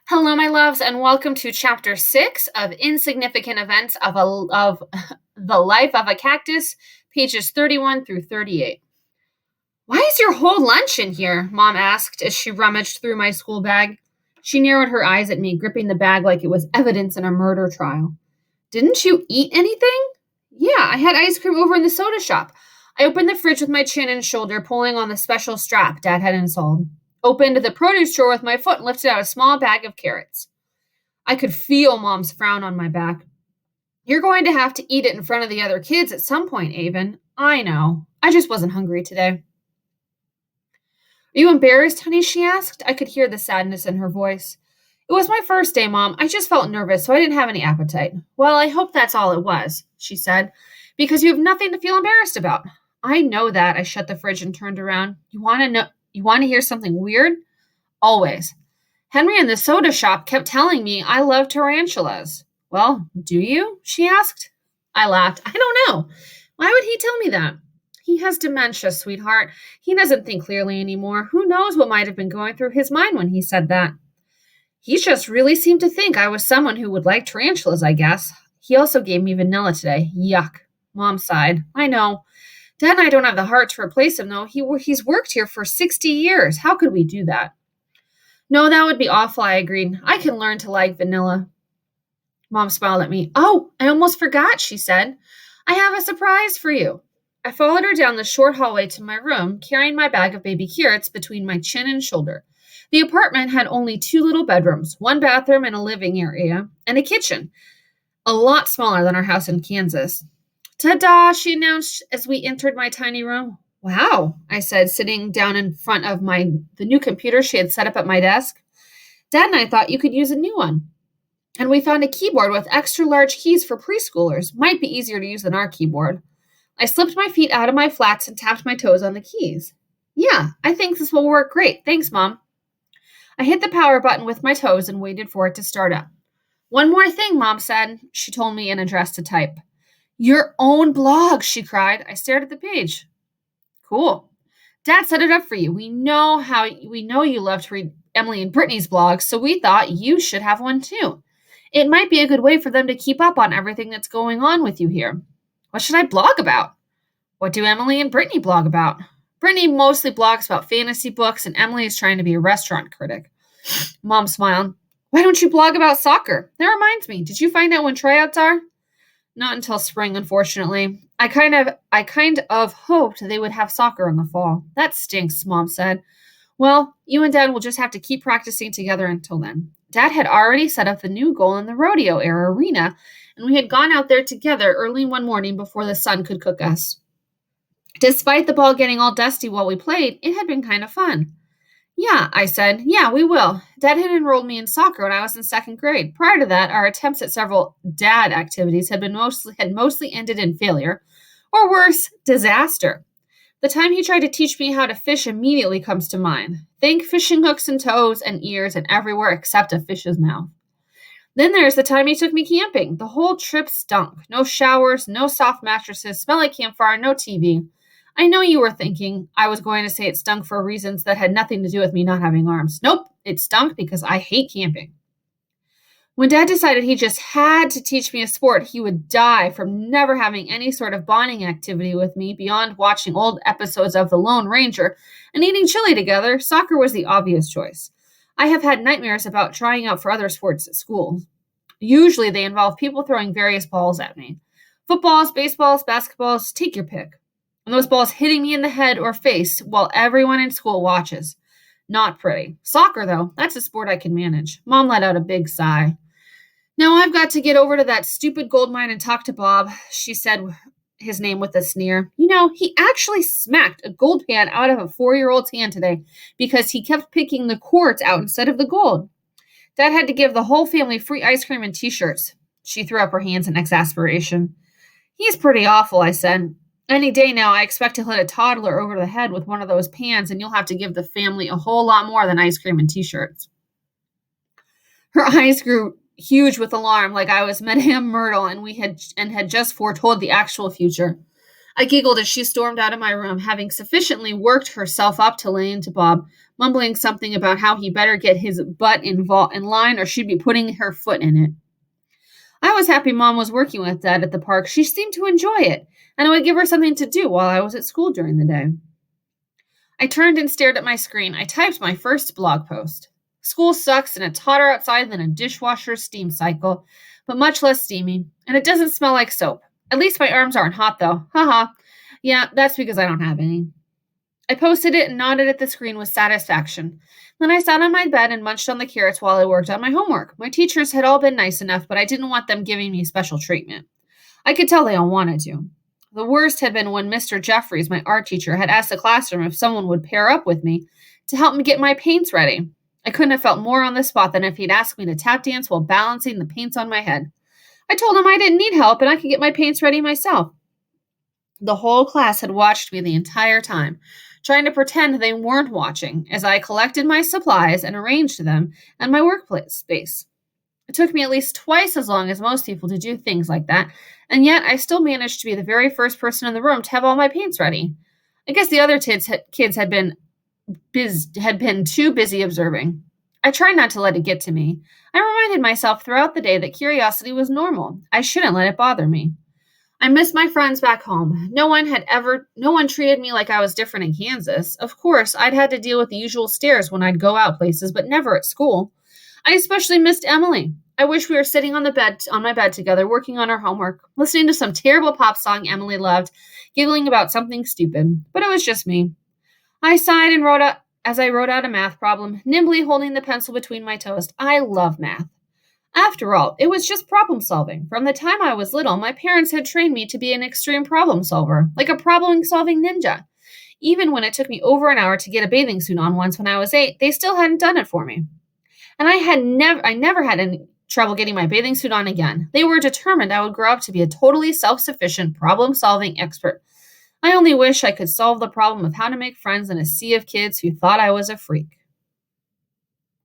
Hello, my loves, and welcome to Chapter 6 of Insignificant Events of the Life of a Cactus, pages 31 through 38. Why is your whole lunch in here? Mom asked as she rummaged through my school bag. She narrowed her eyes at me, gripping the bag like it was evidence in a murder trial. Didn't you eat anything? Yeah, I had ice cream over in the soda shop. I opened the fridge with my chin and shoulder, pulling on the special strap Dad had installed. Opened the produce drawer with my foot and lifted out a small bag of carrots. I could feel Mom's frown on my back. You're going to have to eat it in front of the other kids at some point, Avon. I know. I just wasn't hungry today. Are you embarrassed, honey? She asked. I could hear the sadness in her voice. It was my first day, Mom. I just felt nervous, so I didn't have any appetite. Well, I hope that's all it was, she said, because you have nothing to feel embarrassed about. I know that. I shut the fridge and turned around. You want to hear something weird? Always. Henry in the soda shop kept telling me I love tarantulas. Well, do you? She asked. I laughed. I don't know. Why would he tell me that? He has dementia, sweetheart. He doesn't think clearly anymore. Who knows what might have been going through his mind when he said that? He just really seemed to think I was someone who would like tarantulas, I guess. He also gave me vanilla today. Yuck. Mom sighed. I know. Dad and I don't have the heart to replace him, though. He's worked here for 60 years. How could we do that? No, that would be awful, I agreed. I can learn to like vanilla. Mom smiled at me. Oh, I almost forgot, she said. I have a surprise for you. I followed her down the short hallway to my room, carrying my bag of baby carrots between my chin and shoulder. The apartment had only 2 little bedrooms, 1 bathroom and a living area, and a kitchen, a lot smaller than our house in Kansas. Ta-da, she announced as we entered my tiny room. Wow, I said, sitting down in front of the new computer she had set up at my desk. Dad and I thought you could use a new one. And we found a keyboard with extra large keys for preschoolers. Might be easier to use than our keyboard. I slipped my feet out of my flats and tapped my toes on the keys. Yeah, I think this will work great. Thanks, Mom. I hit the power button with my toes and waited for it to start up. One more thing, Mom said. She told me in a dress to type. Your own blog, she cried. I stared at the page. Cool. Dad set it up for you. We know you love to read Emily and Brittany's blogs, so we thought you should have one too. It might be a good way for them to keep up on everything that's going on with you here. What should I blog about? What do Emily and Brittany blog about? Brittany mostly blogs about fantasy books, and Emily is trying to be a restaurant critic. Mom smiled. Why don't you blog about soccer? That reminds me. Did you find out when tryouts are? Not until spring, unfortunately. I kind of hoped they would have soccer in the fall. That stinks, Mom said. Well, you and Dad will just have to keep practicing together until then. Dad had already set up the new goal in the rodeo era arena, and we had gone out there together early one morning before the sun could cook us. Despite the ball getting all dusty while we played, it had been kind of fun. Yeah, I said. Yeah, we will. Dad had enrolled me in soccer when I was in 2nd grade. Prior to that, our attempts at several dad activities had mostly ended in failure, or worse, disaster. The time he tried to teach me how to fish immediately comes to mind. Think fishing hooks and toes and ears and everywhere except a fish's mouth. Then there's the time he took me camping. The whole trip stunk. No showers, no soft mattresses, smell like campfire, no TV. I know you were thinking I was going to say it stunk for reasons that had nothing to do with me not having arms. Nope, it stunk because I hate camping. When Dad decided he just had to teach me a sport, he would die from never having any sort of bonding activity with me beyond watching old episodes of The Lone Ranger and eating chili together. Soccer was the obvious choice. I have had nightmares about trying out for other sports at school. Usually they involve people throwing various balls at me. Footballs, baseballs, basketballs, take your pick. And those balls hitting me in the head or face while everyone in school watches. Not pretty. Soccer, though, that's a sport I can manage. Mom let out a big sigh. Now I've got to get over to that stupid gold mine and talk to Bob, she said his name with a sneer. You know, he actually smacked a gold pan out of a 4-year-old's hand today because he kept picking the quartz out instead of the gold. Dad had to give the whole family free ice cream and t-shirts. She threw up her hands in exasperation. He's pretty awful, I said. Any day now, I expect to hit a toddler over the head with one of those pans, and you'll have to give the family a whole lot more than ice cream and t-shirts. Her eyes grew huge with alarm, like I was Madame Myrtle and had just foretold the actual future. I giggled as she stormed out of my room, having sufficiently worked herself up to lay into Bob, mumbling something about how he better get his butt in line or she'd be putting her foot in it. I was happy Mom was working with Dad at the park. She seemed to enjoy it, and I would give her something to do while I was at school during the day. I turned and stared at my screen. I typed my first blog post. School sucks, and it's hotter outside than a dishwasher's steam cycle, but much less steamy, and it doesn't smell like soap. At least my arms aren't hot, though. Haha. Yeah, that's because I don't have any. I posted it and nodded at the screen with satisfaction. Then I sat on my bed and munched on the carrots while I worked on my homework. My teachers had all been nice enough, but I didn't want them giving me special treatment. I could tell they all wanted to. The worst had been when Mr. Jeffries, my art teacher, had asked the classroom if someone would pair up with me to help me get my paints ready. I couldn't have felt more on the spot than if he'd asked me to tap dance while balancing the paints on my head. I told him I didn't need help and I could get my paints ready myself. The whole class had watched me the entire time, trying to pretend they weren't watching as I collected my supplies and arranged them in my workplace space. It took me at least twice as long as most people to do things like that, and yet I still managed to be the very first person in the room to have all my paints ready. I guess the other kids had been too busy observing. I tried not to let it get to me. I reminded myself throughout the day that curiosity was normal. I shouldn't let it bother me. I missed my friends back home. No one treated me like I was different in Kansas. Of course, I'd had to deal with the usual stares when I'd go out places, but never at school. I especially missed Emily. I wish we were sitting on my bed together, working on our homework, listening to some terrible pop song Emily loved, giggling about something stupid. But it was just me. I sighed and wrote out a math problem, nimbly holding the pencil between my toes. I love math. After all, it was just problem solving. From the time I was little, my parents had trained me to be an extreme problem solver, like a problem-solving ninja. Even when it took me over an hour to get a bathing suit on once when I was 8, they still hadn't done it for me. And I never had any trouble getting my bathing suit on again. They were determined I would grow up to be a totally self-sufficient problem-solving expert. I only wish I could solve the problem of how to make friends in a sea of kids who thought I was a freak.